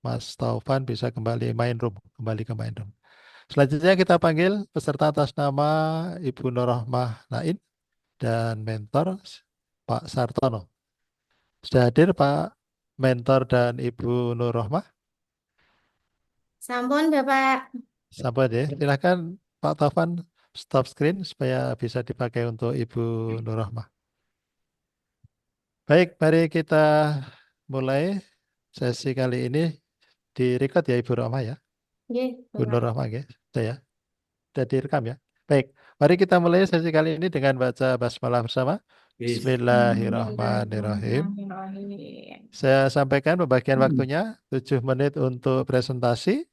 Mas Taufan bisa kembali main room, kembali ke main room. Selanjutnya kita panggil peserta atas nama Ibu Nurrohmah Nain dan mentor Pak Sartono. Sudah hadir Pak mentor dan Ibu Nurrohmah? Sampun Bapak. Sampai deh. Silakan Pak Taufan stop screen supaya bisa dipakai untuk Ibu Nurrohmah. Baik, mari kita mulai sesi kali ini di record ya Ibu Rohmah ya. Nggih, Bu Bapak. Nurrohmah ya. Sudah ya. Sudah direkam ya. Baik, mari kita mulai sesi kali ini dengan baca basmalah bersama. Bismillahirrahmanirrahim. Bismillahirrahmanirrahim. Saya sampaikan pembagian waktunya 7 menit untuk presentasi,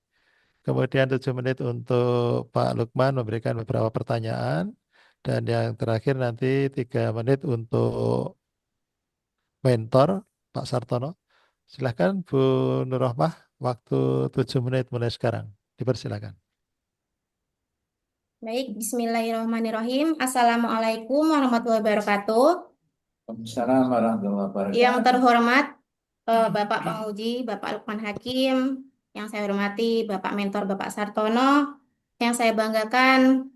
kemudian 7 menit untuk Pak Lukman memberikan beberapa pertanyaan, dan yang terakhir nanti 3 menit untuk mentor Pak Sartono. Silahkan Bu Nurrohmah, waktu 7 menit mulai sekarang. Dipersilakan. Baik, Bismillahirrahmanirrahim. Assalamualaikum warahmatullahi wabarakatuh. Waalaikumsalam warahmatullahi Yang wabarakatuh. terhormat Bapak Panguji, Bapak Lukman Hakim, yang saya hormati Bapak Mentor Bapak Sartono, yang saya banggakan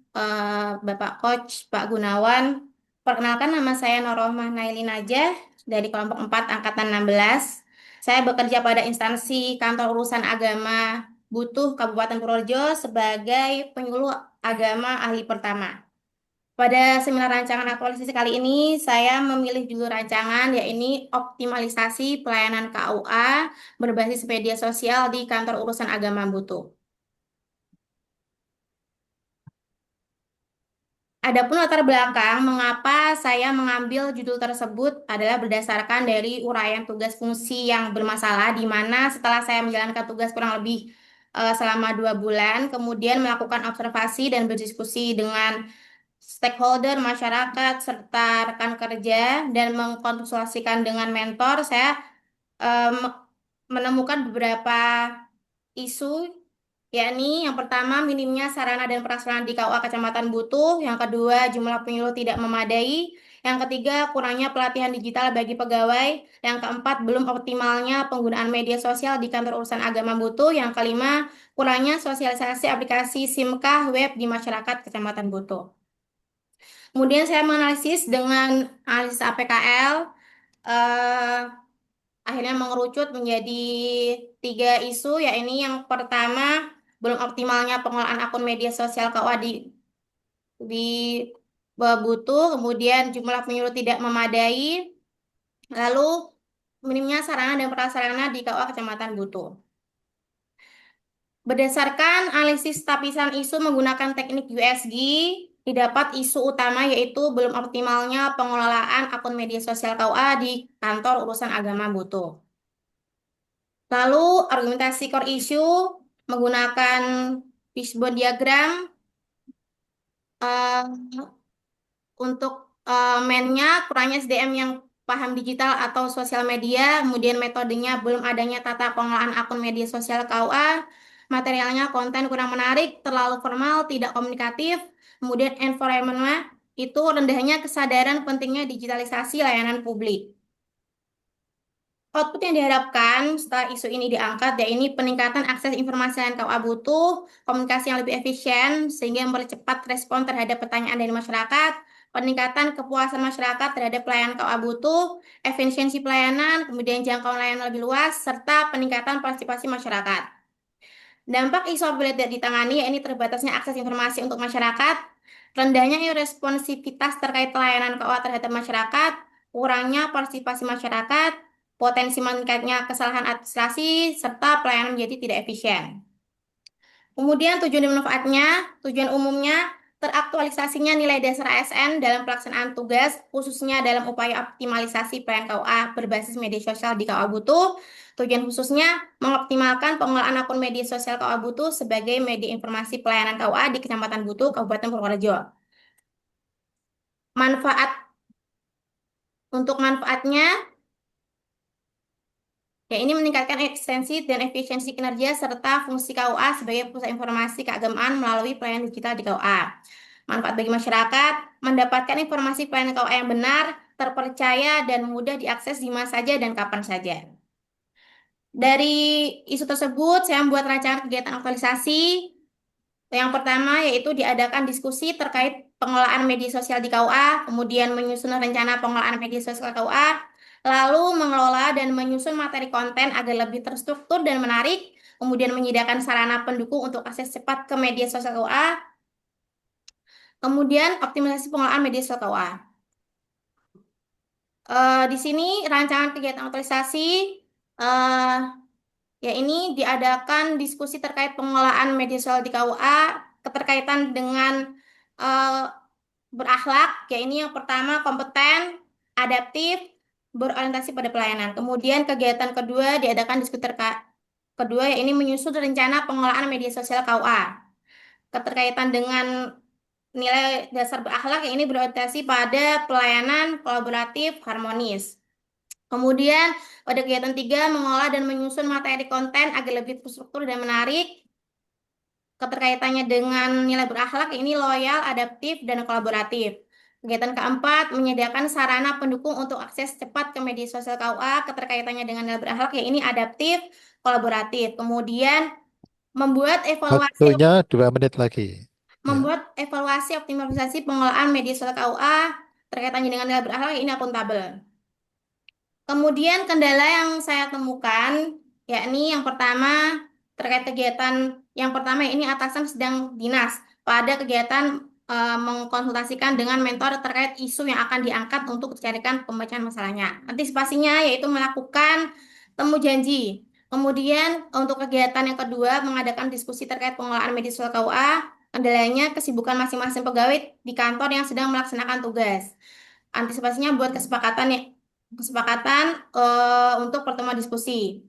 Bapak Coach Pak Gunawan. Perkenalkan, nama saya Nurrohmah Nailin Najah dari kelompok 4 angkatan 16. Saya bekerja pada instansi Kantor Urusan Agama Butuh Kabupaten Purworejo sebagai penyuluh agama ahli pertama. Pada seminar rancangan aktualisasi kali ini, saya memilih judul rancangan yaitu optimalisasi pelayanan KUA berbasis media sosial di Kantor Urusan Agama Butuh. Adapun latar belakang mengapa saya mengambil judul tersebut adalah berdasarkan dari uraian tugas fungsi yang bermasalah, di mana setelah saya menjalankan tugas kurang lebih selama 2 bulan, kemudian melakukan observasi dan berdiskusi dengan stakeholder, masyarakat, serta rekan kerja, dan mengkonsultasikan dengan mentor, saya em, menemukan beberapa isu, yakni yang pertama minimnya sarana dan prasarana di KUA Kecamatan Butuh, yang kedua jumlah penyuluh tidak memadai, yang ketiga kurangnya pelatihan digital bagi pegawai, yang keempat belum optimalnya penggunaan media sosial di Kantor Urusan Agama Butuh, yang kelima kurangnya sosialisasi aplikasi SIMKah web di masyarakat Kecamatan Butuh. Kemudian saya menganalisis dengan analisis APKL, eh, akhirnya mengerucut menjadi 3 isu, yaitu yang pertama belum optimalnya pengelolaan akun media sosial KUA di Butuh, kemudian jumlah penyuluh tidak memadai, lalu minimnya sarana dan prasarana di KUA Kecamatan Butuh. Berdasarkan analisis tapisan isu menggunakan teknik USG, didapat isu utama yaitu belum optimalnya pengelolaan akun media sosial KUA di Kantor Urusan Agama Butuh. Lalu argumentasi core issue menggunakan fishbone diagram, eh, untuk mainnya kurangnya SDM yang paham digital atau sosial media, kemudian metodenya belum adanya tata pengelolaan akun media sosial KUA, materialnya konten kurang menarik, terlalu formal, tidak komunikatif, kemudian environment-nya itu rendahnya kesadaran pentingnya digitalisasi layanan publik. Output yang diharapkan setelah isu ini diangkat, yaitu peningkatan akses informasi layanan KUA Butuh, komunikasi yang lebih efisien sehingga mempercepat respon terhadap pertanyaan dari masyarakat, peningkatan kepuasan masyarakat terhadap pelayanan KUA Butuh, efisiensi pelayanan, kemudian jangkauan layanan lebih luas, serta peningkatan partisipasi masyarakat. Dampak isu apabila tidak ditangani, yaitu terbatasnya akses informasi untuk masyarakat, rendahnya responsivitas terkait pelayanan KUA terhadap masyarakat, kurangnya partisipasi masyarakat, potensi meningkatnya kesalahan administrasi, serta pelayanan menjadi tidak efisien. Kemudian tujuan dan manfaatnya, tujuan umumnya, teraktualisasinya nilai dasar ASN dalam pelaksanaan tugas, khususnya dalam upaya optimalisasi pelayanan KUA berbasis media sosial di KUA Butuh. Tujuan khususnya, mengoptimalkan pengelolaan akun media sosial KUA Butuh sebagai media informasi pelayanan KUA di Kecamatan Butuh, Kabupaten Purworejo. Manfaat, untuk manfaatnya, ya, ini meningkatkan eksistensi dan efisiensi kinerja serta fungsi KUA sebagai pusat informasi keagamaan melalui pelayanan digital di KUA. Manfaat bagi masyarakat, mendapatkan informasi pelayanan KUA yang benar, terpercaya, dan mudah diakses di mana saja dan kapan saja. Dari isu tersebut, saya membuat rancangan kegiatan aktualisasi. Yang pertama yaitu diadakan diskusi terkait pengelolaan media sosial di KUA, kemudian menyusun rencana pengelolaan media sosial KUA, lalu mengelola dan menyusun materi konten agar lebih terstruktur dan menarik, kemudian menyediakan sarana pendukung untuk akses cepat ke media sosial KUA, kemudian optimalisasi pengelolaan media sosial KUA. Di sini rancangan kegiatan aktualisasi eh, ya ini diadakan diskusi terkait pengelolaan media sosial di KUA, keterkaitan dengan eh, berakhlak, ya ini yang pertama kompeten, adaptif, berorientasi pada pelayanan. Kemudian kegiatan kedua diadakan diskusi terkait kedua, ya ini menyusun rencana pengelolaan media sosial KUA. Keterkaitan dengan nilai dasar berakhlak, ya ini berorientasi pada pelayanan kolaboratif harmonis. Kemudian pada kegiatan tiga, mengolah dan menyusun materi konten agar lebih terstruktur dan menarik. Keterkaitannya dengan nilai berakhlak ini loyal, adaptif, dan kolaboratif. Kegiatan keempat, menyediakan sarana pendukung untuk akses cepat ke media sosial KUA. Keterkaitannya dengan nilai berakhlak ya ini adaptif, kolaboratif. Kemudian membuat evaluasi Waktunya 2 menit lagi. Ya. membuat evaluasi optimalisasi pengelolaan media sosial KUA terkaitannya dengan nilai berakhlak ini akuntabel. Kemudian kendala yang saya temukan, yakni yang pertama terkait kegiatan yang pertama ini atasan sedang dinas pada kegiatan mengkonsultasikan dengan mentor terkait isu yang akan diangkat untuk dicarikan pembacaan masalahnya. Antisipasinya yaitu melakukan temu janji. Kemudian untuk kegiatan yang kedua mengadakan diskusi terkait pengelolaan media sosial KUA, kendalanya kesibukan masing-masing pegawai di kantor yang sedang melaksanakan tugas. Antisipasinya buat kesepakatan untuk pertemuan diskusi.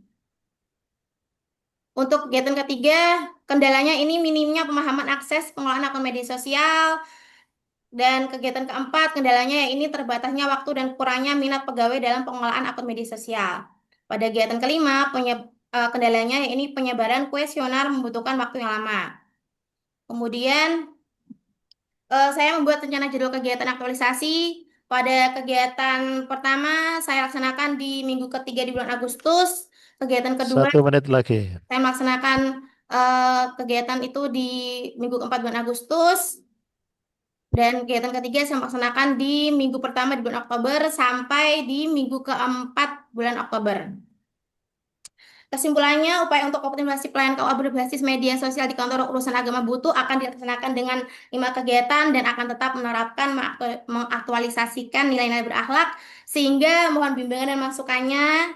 Untuk kegiatan ketiga, kendalanya ini minimnya pemahaman akses pengelolaan akun media sosial. Dan kegiatan keempat, kendalanya ini terbatasnya waktu dan kurangnya minat pegawai dalam pengelolaan akun media sosial. Pada kegiatan kelima, kendalanya ini penyebaran kuesioner membutuhkan waktu yang lama. Kemudian saya membuat rencana jadwal kegiatan aktualisasi. Pada kegiatan pertama, saya laksanakan di minggu ketiga di bulan Agustus. Kegiatan kedua, 1 menit lagi. saya melaksanakan kegiatan itu di minggu keempat bulan Agustus. Dan kegiatan ketiga saya melaksanakan di minggu pertama di bulan Oktober sampai di minggu keempat bulan Oktober. Kesimpulannya, upaya untuk optimalisasi pelayanan KUA berbasis media sosial di kantor urusan agama butuh akan dilaksanakan dengan 5 kegiatan dan akan tetap menerapkan mengaktualisasikan nilai-nilai berakhlak sehingga mohon bimbingan dan masukannya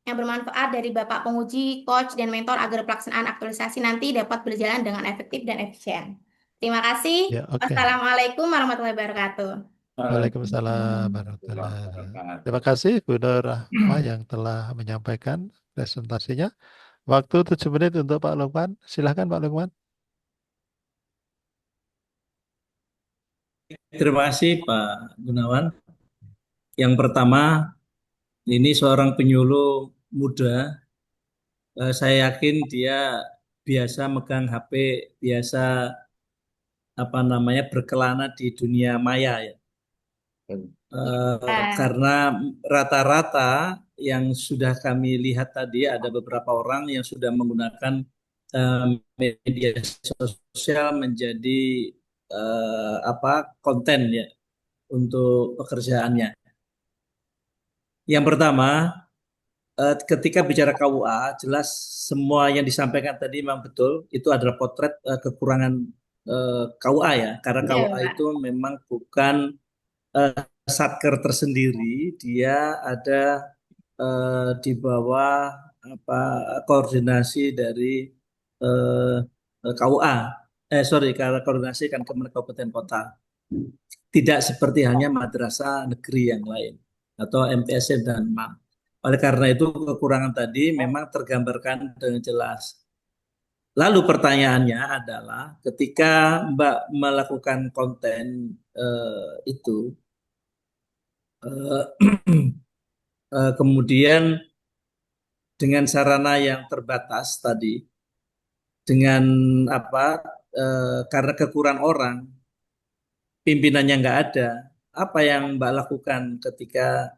yang bermanfaat dari Bapak penguji, coach, dan mentor agar pelaksanaan aktualisasi nanti dapat berjalan dengan efektif dan efisien. Terima kasih. Ya, oke. Wassalamualaikum warahmatullahi wabarakatuh. Waalaikumsalam warahmatullahi wabarakatuh. Terima kasih Bu Nur Rahmah yang telah menyampaikan presentasinya. Waktu 7 menit untuk Pak Lukman. Silahkan Pak Lukman. Terima kasih Pak Gunawan. Yang pertama, ini seorang penyuluh muda. Saya yakin dia biasa megang HP, biasa berkelana di dunia maya ya. Karena rata-rata yang sudah kami lihat tadi ada beberapa orang yang sudah menggunakan media sosial menjadi konten ya untuk pekerjaannya. Yang pertama, ketika bicara KUA, jelas semua yang disampaikan tadi memang betul. Itu adalah potret kekurangan KUA ya, karena KUA itu memang bukan satker tersendiri, dia ada di bawah koordinasi dari KUA. Karena koordinasi kan Kementerian Kabupaten Kota. Tidak seperti hanya madrasah negeri yang lain atau MTSN dan MAM. Oleh karena itu kekurangan tadi memang tergambarkan dengan jelas. Lalu pertanyaannya adalah ketika Mbak melakukan konten itu, kemudian dengan sarana yang terbatas tadi, dengan karena kekurangan orang, pimpinannya nggak ada, apa yang Mbak lakukan ketika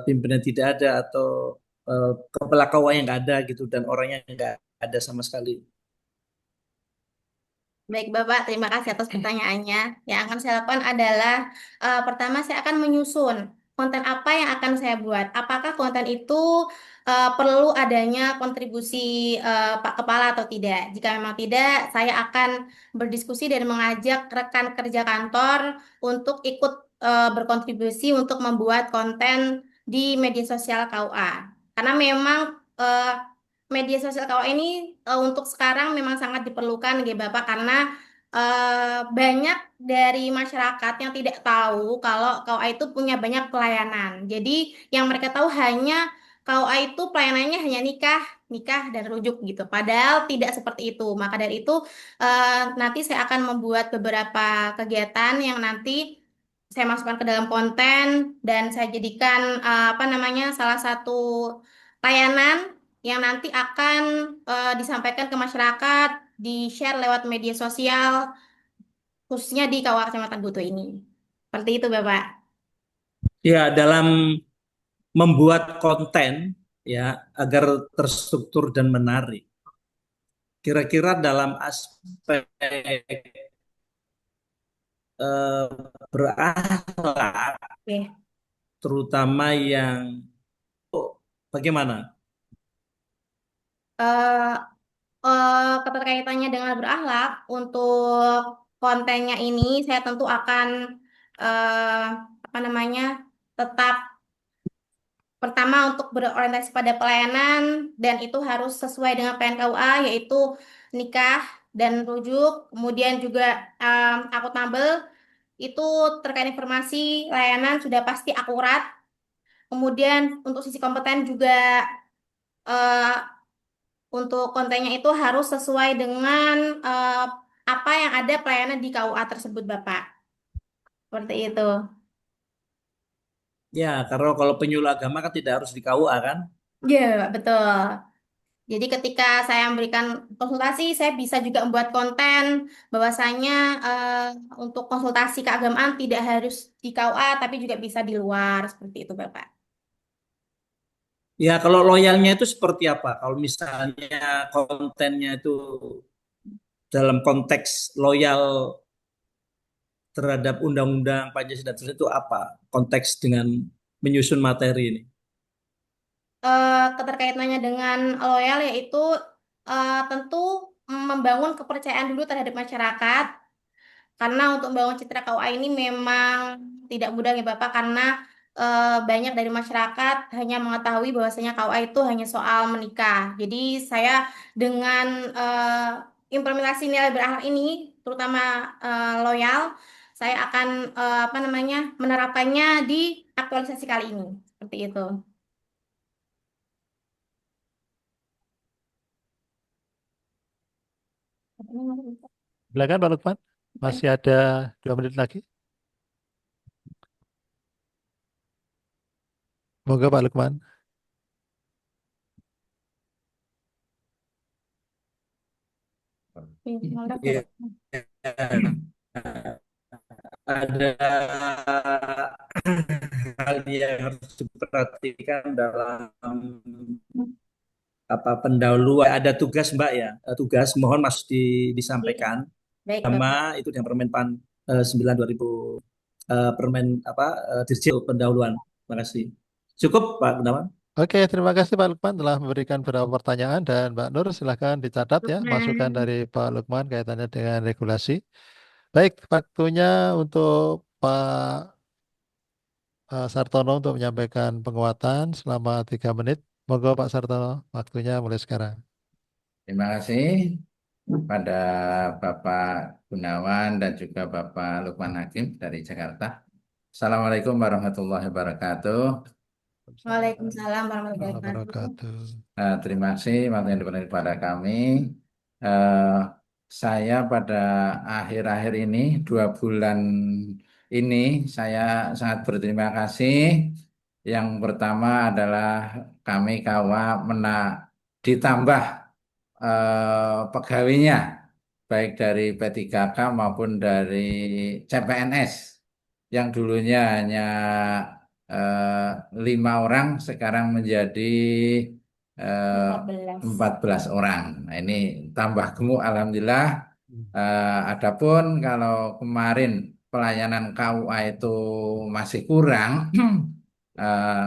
pimpinan tidak ada atau kepala KUA yang nggak ada gitu dan orangnya nggak ada sama sekali. Baik, Bapak, terima kasih atas pertanyaannya. Yang akan saya lakukan adalah pertama saya akan menyusun konten apa yang akan saya buat. Apakah konten itu perlu adanya kontribusi Pak Kepala atau tidak? Jika memang tidak, saya akan berdiskusi dan mengajak rekan kerja kantor untuk ikut berkontribusi untuk membuat konten di media sosial KUA. Karena memang media sosial KUA ini untuk sekarang memang sangat diperlukan ya Bapak karena banyak dari masyarakat yang tidak tahu kalau KUA itu punya banyak pelayanan. Jadi yang mereka tahu hanya KUA itu pelayanannya hanya nikah, nikah dan rujuk gitu. Padahal tidak seperti itu. Maka dari itu nanti saya akan membuat beberapa kegiatan yang nanti saya masukkan ke dalam konten dan saya jadikan apa namanya salah satu layanan yang nanti akan disampaikan ke masyarakat, di-share lewat media sosial, khususnya di Kawah Kecamatan Butuh ini. Seperti itu, Bapak. Ya, dalam membuat konten ya agar terstruktur dan menarik. Kira-kira dalam aspek eh, berakhlak, Oke. terutama yang bagaimana? Eh, Keterkaitannya dengan berakhlak, untuk kontennya ini saya tentu akan eh, apa namanya tetap pertama untuk berorientasi pada pelayanan dan itu harus sesuai dengan PNKUA yaitu nikah dan rujuk. Kemudian juga aku tampil itu terkait informasi layanan sudah pasti akurat. Kemudian untuk sisi kompeten juga eh, untuk kontennya itu harus sesuai dengan apa yang ada pelayanan di KUA tersebut, Bapak. Seperti itu. Ya, karena kalau penyuluh agama kan tidak harus di KUA kan? Ya, Bapak, betul. Jadi ketika saya memberikan konsultasi, saya bisa juga membuat konten bahwasanya untuk konsultasi keagamaan tidak harus di KUA, tapi juga bisa di luar, seperti itu, Bapak. Ya, kalau loyalnya itu seperti apa? Kalau misalnya kontennya itu dalam konteks loyal terhadap undang-undang Pancasila itu apa? Konteks dengan menyusun materi ini. Keterkaitannya dengan loyal yaitu tentu membangun kepercayaan dulu terhadap masyarakat. Karena untuk membangun citra KUA ini memang tidak mudah ya Bapak, karena banyak dari masyarakat hanya mengetahui bahwasanya KUA itu hanya soal menikah. Jadi saya dengan implementasi nilai berakhlak ini, terutama loyal, saya akan apa namanya menerapkannya di aktualisasi kali ini. Seperti itu. Silakan Pak Lukman. Masih ada 2 menit lagi. Moga Pak Lukman. Ya, ada hal yang harus diperhatikan dalam apa pendahuluan. Ada tugas Mbak ya, tugas mohon Mas disampaikan Baik, sama Bapak. itu yang Permenpan 9 2000 Permen apa Dirjen pendahuluan. Terima kasih. Cukup Pak Gunawan? Oke, terima kasih Pak Lukman telah memberikan beberapa pertanyaan dan Mbak Nur silahkan dicatat ya masukan Lukman. dari Pak Lukman kaitannya dengan regulasi. Baik, waktunya untuk Pak Sartono untuk menyampaikan penguatan selama 3 menit. Moga Pak Sartono, waktunya mulai sekarang. Terima kasih pada Bapak Gunawan dan juga Bapak Lukman Hakim dari Jakarta. Assalamualaikum warahmatullahi wabarakatuh. Waalaikumsalam warahmatullahi Warahmatullahi wabarakatuh. wabarakatuh. Terima kasih waktu yang diberikan kepada kami. Eh, saya pada akhir-akhir ini, 2 bulan ini, saya sangat berterima kasih. Yang pertama adalah kami kawa ditambah pegawainya, baik dari P3K maupun dari CPNS, yang dulunya hanya eh, 5 orang sekarang menjadi eh, 14. 14 orang. Nah, ini tambah gemuk alhamdulillah. Hmm. Adapun kalau kemarin pelayanan KUA itu masih kurang eh,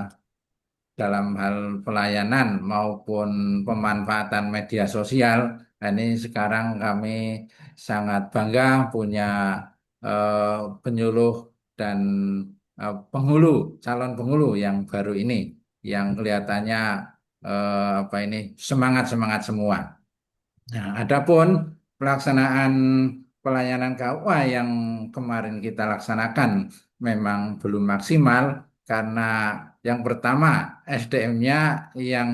dalam hal pelayanan maupun pemanfaatan media sosial. Nah, ini sekarang kami sangat bangga punya penyuluh dan penghulu, calon penghulu yang baru ini, yang kelihatannya apa ini semangat-semangat semua. Nah, adapun pelaksanaan pelayanan KUA yang kemarin kita laksanakan memang belum maksimal karena yang pertama SDM-nya yang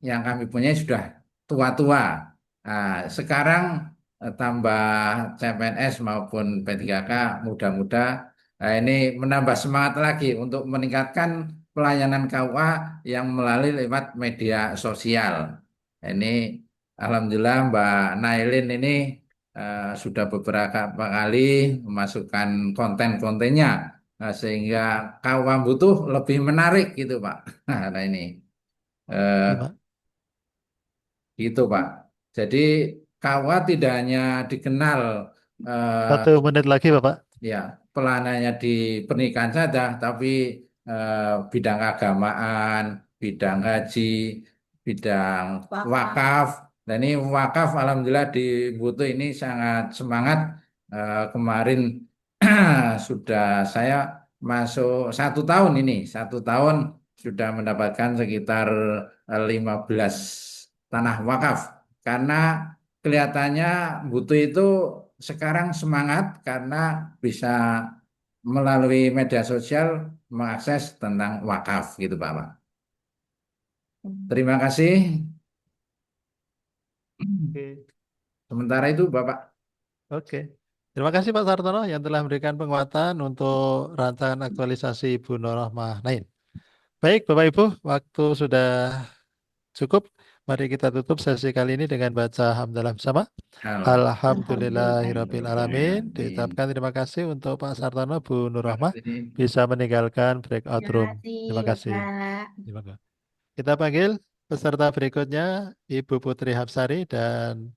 kami punya sudah tua-tua. Nah, sekarang tambah CPNS maupun P3K muda-muda, nah, ini menambah semangat lagi untuk meningkatkan pelayanan KUA yang melalui lewat media sosial. Nah, ini Alhamdulillah Mbak Nailin ini sudah beberapa kali memasukkan konten-kontennya, sehingga KUA butuh lebih menarik gitu Pak. Nah ini. Eh, Ya, Pak. Gitu, Pak. Jadi KUA tidak hanya dikenal eh, 1 menit lagi, Bapak. ya pelanannya di pernikahan saja, tapi bidang keagamaan, bidang haji, bidang wakaf. Dan ini wakaf, alhamdulillah di Butuh ini sangat semangat. Kemarin sudah saya masuk 1 tahun ini, 1 tahun sudah mendapatkan sekitar 15 tanah wakaf. Karena kelihatannya Butuh itu sekarang semangat karena bisa melalui media sosial mengakses tentang wakaf gitu Pak. Terima kasih. Oke. Sementara itu Bapak. Oke. Terima kasih Pak Sartono yang telah memberikan penguatan untuk rancangan aktualisasi Ibu Nur Rohmah Nain. Baik, Bapak Ibu, waktu sudah cukup. Mari kita tutup sesi kali ini dengan baca hamdalah bersama. Alhamdulillahirabbil alamin. Diucapkan terima kasih untuk Pak Sartono, Bu Nur Rohmah bisa meninggalkan breakout Terima room. kasih, Terima kasih. Bapak. Terima kasih. Kita panggil peserta berikutnya Ibu Putri Hapsari dan